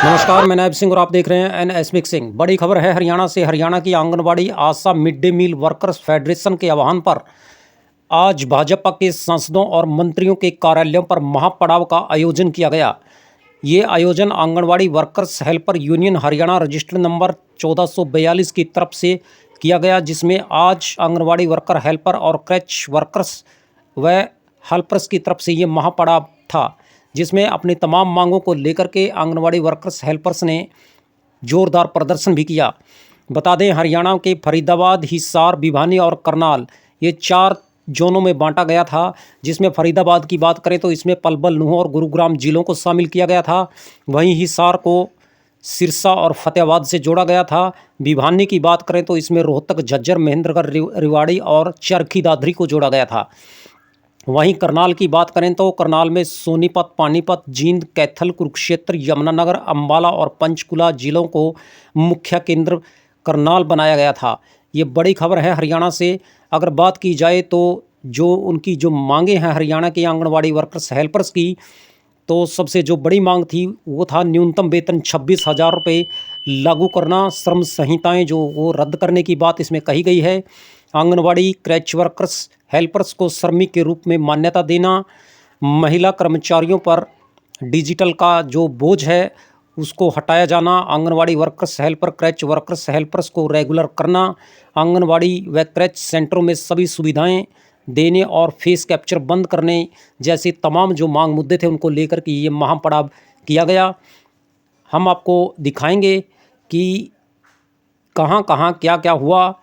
नमस्कार, मैं नायब सिंह और आप देख रहे हैं एनएस मिक्सिंग। बड़ी खबर है हरियाणा से। हरियाणा की anganwadi ASHA mid day meal workers federation के आह्वान पर आज भाजपा के सांसदों और मंत्रियों के कार्यालयों पर महापड़ाव का आयोजन किया गया। ये आयोजन anganwadi workers helper union Haryana register number 1442 की तरफ से किया गया, जिसमें आज आंगनबाड़ी वर्कर हेल्पर और क्रैच वर्कर्स व हेल्पर्स की तरफ से ये महापड़ाव था, जिसमें अपनी तमाम मांगों को लेकर के आंगनबाड़ी वर्कर्स हेल्पर्स ने जोरदार प्रदर्शन भी किया। बता दें, हरियाणा के फरीदाबाद, हिसार, भिवानी और करनाल ये 4 जोनों में बांटा गया था, जिसमें फरीदाबाद की बात करें तो इसमें पलवल, नूंह और गुरुग्राम जिलों को शामिल किया गया था। वहीं हिसार को सिरसा और फतेहाबाद से जोड़ा गया था। भिवानी की बात करें तो इसमें रोहतक, झज्जर, महेंद्रगढ़, रेवाड़ी और चरखी दादरी को जोड़ा गया था। वहीं करनाल की बात करें तो करनाल में सोनीपत, पानीपत, जींद, कैथल, कुरुक्षेत्र, यमुनानगर, अम्बाला और पंचकुला जिलों को मुख्य केंद्र करनाल बनाया गया था। ये बड़ी खबर है हरियाणा से। अगर बात की जाए तो जो उनकी जो मांगे हैं हरियाणा के आंगनबाड़ी वर्कर्स हेल्पर्स की, तो सबसे जो बड़ी मांग थी वो था न्यूनतम वेतन 26,000 रुपये लागू करना। श्रम संहिताएं जो वो रद्द करने की बात इसमें कही गई है। आंगनबाड़ी क्रैच वर्कर्स हेल्पर्स को श्रमिक के रूप में मान्यता देना। महिला कर्मचारियों पर डिजिटल का जो बोझ है उसको हटाया जाना। Anganwadi workers helper, क्रैच workers helpers को रेगुलर करना। आंगनबाड़ी व क्रैच सेंटरों में सभी सुविधाएं देने और फेस कैप्चर बंद करने जैसे तमाम जो मांग मुद्दे थे उनको लेकर के ये महापड़ाव किया गया। हम आपको दिखाएंगे कि कहाँ कहाँ क्या क्या हुआ,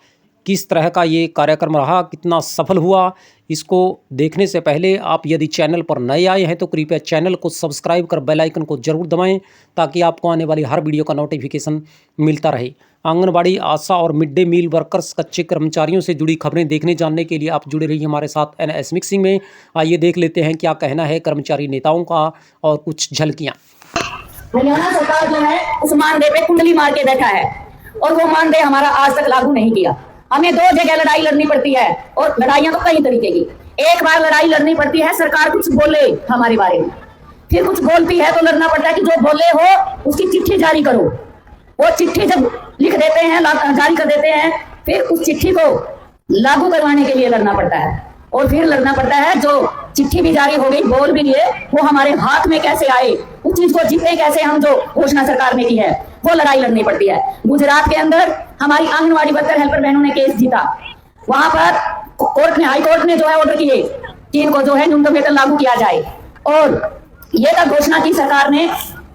किस तरह का ये कार्यक्रम रहा, कितना सफल हुआ। इसको देखने से पहले आप यदि चैनल पर नए आए हैं तो कृपया चैनल को सब्सक्राइब कर बेल आइकन को जरूर दबाएं, ताकि आपको आने वाली हर वीडियो का नोटिफिकेशन मिलता रहे। आंगनबाड़ी आशा और मिड डे मील वर्कर्स कच्चे कर्मचारियों से जुड़ी खबरें देखने जानने के लिए आप जुड़े रहिए हमारे साथ एनएस मिक्सिंग में। आइए देख लेते हैं क्या कहना है कर्मचारी नेताओं का और कुछ झलकियाँ। हरियाणा सरकार जो है उस मानदेय पे कुंडली मार के बैठा है और वो मानदेय हमारा आज तक लागू नहीं किया। हमें 2 जगह लड़ाई लड़नी पड़ती है और लड़ाइयां तो कई तरीके की। एक बार लड़ाई लड़नी पड़ती है सरकार कुछ बोले हमारे बारे में, फिर कुछ बोलती है तो लड़ना पड़ता है कि जो बोले हो उसकी चिट्ठी जारी करो। वो चिट्ठी जब लिख देते हैं, जारी कर देते हैं, फिर उस चिट्ठी को लागू करवाने के लिए लड़ना पड़ता है। और फिर लड़ना पड़ता है जो चिट्ठी भी जारी हो गई, बोल भी लिए, वो हमारे हाथ में कैसे आए, उस चीज को जीते कैसे हम, जो घोषणा सरकार ने की है वो लड़ाई लड़नी पड़ती है। गुजरात के अंदर हमारी आंगनबाड़ी वर्कर हेल्पर बहनों ने केस जीता। वहां पर कोर्ट ने, हाई कोर्ट ने जो है ऑर्डर किए कि इनको जो है न्यूनतम वेतन लागू किया जाए। और ये तक घोषणा की सरकार ने,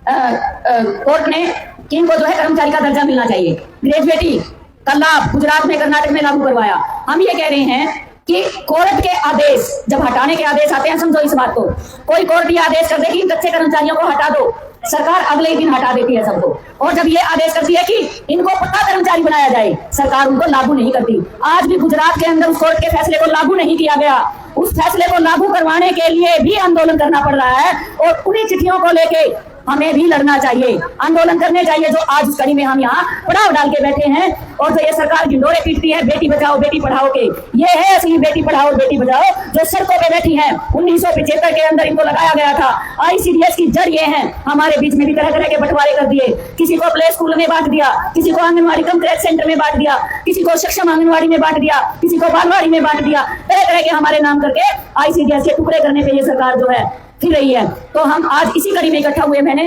कोर्ट ने, कि इनको जो है कर्मचारी का दर्जा मिलना चाहिए। ग्रेजुएटी का लाभ गुजरात में, कर्नाटक में लागू करवाया। हम ये कह रहे हैं कि कोर्ट के आदेश जब हटाने के आदेश आते हैं, समझो इस बात को, कोई कोर्ट ये आदेश कर दे कि इन कच्चे कर्मचारियों को हटा दो, सरकार अगले ही दिन हटा देती है सबको। और जब ये आदेश करती है कि इनको पक्का कर्मचारी बनाया जाए, सरकार उनको लागू नहीं करती। आज भी गुजरात के अंदर उस कोर्ट के फैसले को लागू नहीं किया गया। उस फैसले को लागू करवाने के लिए भी आंदोलन करना पड़ रहा है और उन्हीं चिट्ठियों को लेके हमें भी लड़ना चाहिए, आंदोलन करने चाहिए। जो आज उस कड़ी में हम यहाँ पड़ाव डाल के बैठे हैं और जो ये सरकार ढिंडोरे पीटती है बेटी बचाओ बेटी पढ़ाओ के, ये है असली बेटी पढ़ाओ और बेटी बचाओ जो सड़कों पे बैठी हैं। 1975 के अंदर इनको लगाया गया था। ICDS की जड़ ये है, हमारे बीच में भी तरह तरह के बंटवारे कर दिए। किसी को प्ले स्कूल में बांट दिया, किसी को आंगनबाड़ी कम क्रैच सेंटर में बांट दिया, किसी को सक्षम आंगनबाड़ी में बांट दिया, किसी को बालवाड़ी में बांट दिया। तरह तरह के हमारे नाम करके ICDS के टुकड़े करने पे ये सरकार जो है फिर रही है। तो हम आज इसी कड़ी में इकट्ठा हुए। मैंने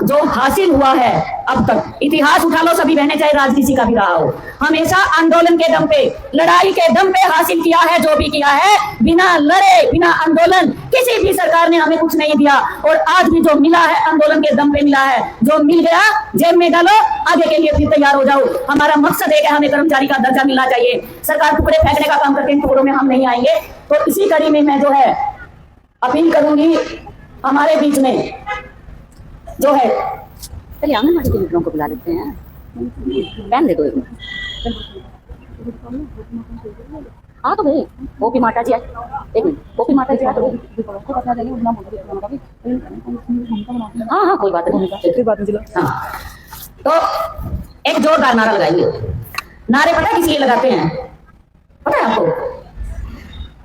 जो हासिल हुआ है अब तक, इतिहास उठा लो सभी बहनें, चाहे राजनीति का भी रहा हो, हमेशा आंदोलन के दम पे, लड़ाई के दम पे हासिल किया है। जो भी किया है बिना लड़े, बिना आंदोलन, किसी भी सरकार ने हमें कुछ नहीं दिया। और आज भी जो मिला है आंदोलन के दम पे मिला है। जो मिल गया जेब में डालो, आगे के लिए फिर तैयार हो जाओ। हमारा मकसद है कि हमें कर्मचारी का दर्जा मिलना चाहिए। सरकार टुकड़े फेंकने का काम करके इन टुकड़ों में हम नहीं आएंगे। तो इसी कड़ी में मैं जो है अपील करूंगी हमारे बीच में जो है, चलिए आंगनबाड़ी के मित्रों को बुला लेते हैं, पैन दे दो। हाँ तो भाई ओपी माता जी आए, एक मिनट, ओपी माता जी आए तो हाँ हाँ कोई बात नहीं। हाँ तो एक जोरदार नारा लगाइए। नारे पता है किस लिए लगाते हैं? पता है आपको?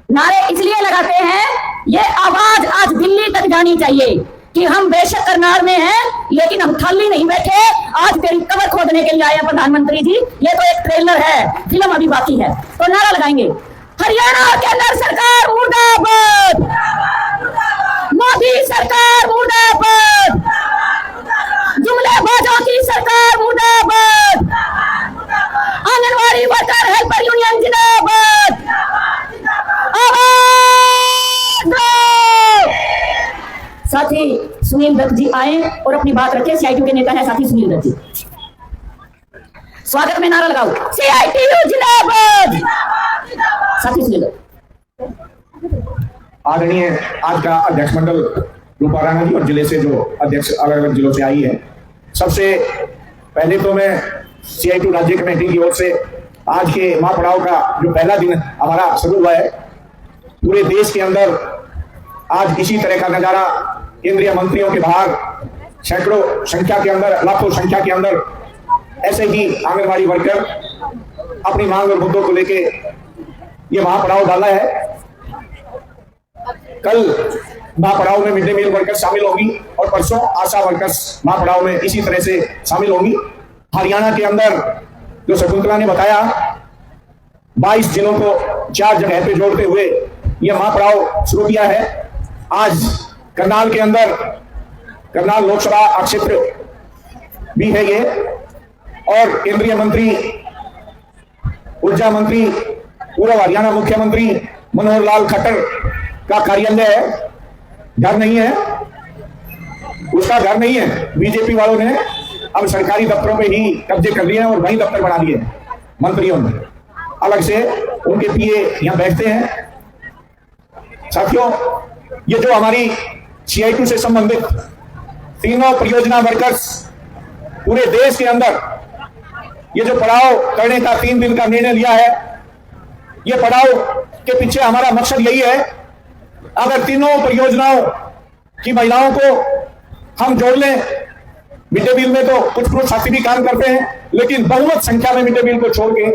नारे इसलिए लगाते हैं, ये आवाज आज दिल्ली तक जानी चाहिए कि हम बेशक करनाल में हैं, लेकिन हम खाली नहीं बैठे। आज तेरी कबर खोदने के लिए आए हैं प्रधानमंत्री जी। ये तो एक ट्रेलर है, फिल्म अभी बाकी है। तो नारा लगाएंगे, हरियाणा केंद्र सरकार मुर्दाबाद, मोदी सरकार मुर्दाबाद, जुमलेबाजों की सरकार मुर्दाबाद, आंगनवाड़ी वर्कर हेल्पर यूनियन जिंदाबाद, आवाज दो। साथी सुनील दत्त जी आए और अपनी बात रखे। सीआईटीयू के नेता है साथी सुनील दत्त जी। स्वागत में नारा लगाओ, सीआईटीयू जिंदाबाद। साथी सुनील दत्त। आदरणीय आज का अध्यक्ष मंडल रूपाराणा जी और जिले से जो अध्यक्ष अलग अलग जिलों से आई है, सबसे पहले तो मैं सीआईटीयू राज्य कमेटी की ओर से आज के महापड़ाव का जो पहला दिन हमारा शुरू हुआ है, पूरे देश के अंदर आज इसी तरह का नजारा केंद्रीय मंत्रियों के बाहर सैकड़ों संख्या के अंदर, लाखों संख्या के अंदर ऐसे ही आंगनबाड़ी वर्कर अपनी मांग और मुद्दों को लेके ये महापड़ाव डाला है। कल महापड़ाव में मिड डे मील वर्कर्स शामिल होंगी और परसों आशा वर्कर्स महापड़ाव में इसी तरह से शामिल होंगी। हरियाणा के अंदर जो शकुंतला ने बताया, 22 जिलों को 4 जगह पे जोड़ते हुए यह महापड़ाव शुरू किया है। आज करनाल के अंदर, करनाल लोकसभा क्षेत्र भी है ये, और केंद्रीय मंत्री, ऊर्जा मंत्री, पूर्व हरियाणा मुख्यमंत्री मनोहर लाल खट्टर का कार्यालय है, घर नहीं है, उसका घर नहीं है। बीजेपी वालों ने अब सरकारी दफ्तरों पे ही कब्जे कर लिए हैं और वहीं दफ्तर बना दिए मंत्रियों ने। अलग से उनके पीए यहां बैठते हैं। साथियों, ये जो हमारी सीआईटीयू से संबंधित तीनों परियोजना वर्कर्स पूरे देश के अंदर ये जो पड़ाव करने का 3 दिन का निर्णय लिया है, ये पड़ाव के पीछे हमारा मकसद यही है, अगर तीनों परियोजनाओं की महिलाओं को हम जोड़ लें, मिड डे मील में तो कुछ पुरुष साथी भी काम करते हैं, लेकिन बहुमत संख्या में मिड डे मील को छोड़ के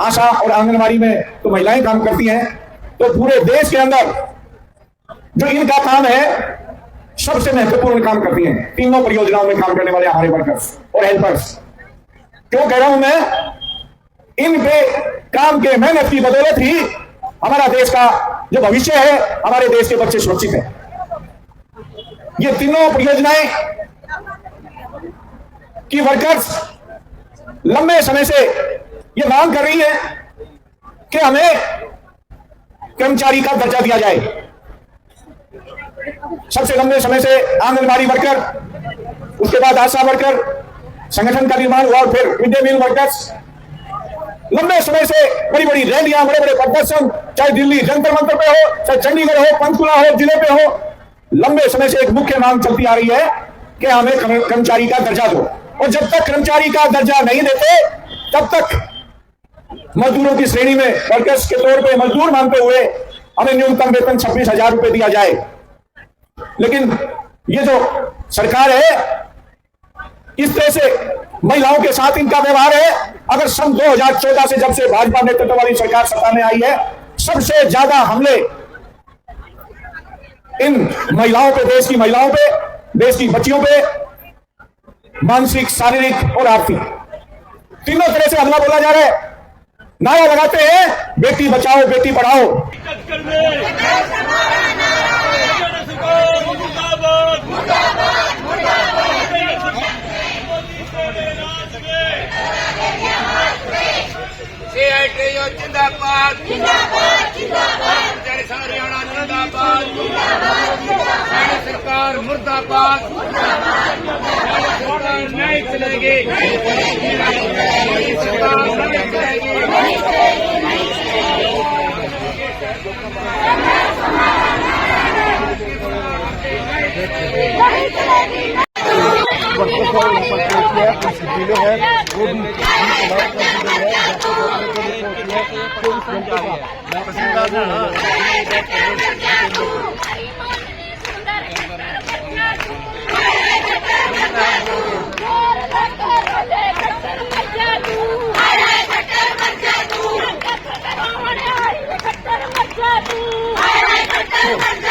आशा और आंगनबाड़ी में तो महिलाएं काम करती हैं, तो पूरे देश के अंदर जो इनका काम है सबसे महत्वपूर्ण काम करती हैं तीनों परियोजनाओं में काम करने वाले हमारे वर्कर्स और हेल्पर्स। क्यों कह रहा हूं मैं? इन पे काम के मेहनत की बदौलत ही हमारा देश का जो भविष्य है, हमारे देश के बच्चे सुरक्षित हैं। ये तीनों परियोजनाएं की वर्कर्स लंबे समय से ये मांग कर रही है कि हमें कर्मचारी का दर्जा दिया जाए। सबसे लंबे समय से आंगनबाड़ी वर्कर, उसके बाद आशा वर्कर, संगठन का निर्माण हुआ और फिर मिड डे मील वर्कर्स। लंबे समय से बड़ी बड़ी रैलियां, बड़े बड़े प्रदर्शन, चाहे दिल्ली जंतर मंतर पे हो, चाहे चंडीगढ़ हो, पंचकुला हो, जिले पे हो, लंबे समय से एक मुख्य मांग चलती आ रही है कि हमें कर्मचारी का दर्जा दो। और जब तक कर्मचारी का दर्जा नहीं देते, तब तक मजदूरों की श्रेणी में वर्कर्स के तौर पे मजदूर मानते हुए हमें न्यूनतम वेतन 26,000 रुपए दिया जाए। लेकिन ये जो सरकार है, इस तरह से महिलाओं के साथ इनका व्यवहार है। अगर सन 2014 से जब से भाजपा नेतृत्व वाली सरकार सत्ता में आई है, सबसे ज्यादा हमले इन महिलाओं पे, देश की महिलाओं पे, देश की बच्चियों पे, मानसिक, शारीरिक और आर्थिक, तीनों तरह से हमला बोला जा रहा है। नारा लगाते हैं, बेटी बचाओ बेटी पढ़ाओ। सीआईटीयू जिंदाबाद, जिंदाबाद, जिंदाबाद, हरियाणा जिंदाबाद, जिंदाबाद, सरकार मुर्दाबाद, सरकार नहीं चलेगी, सरकार नहीं चलेगी। Thank you.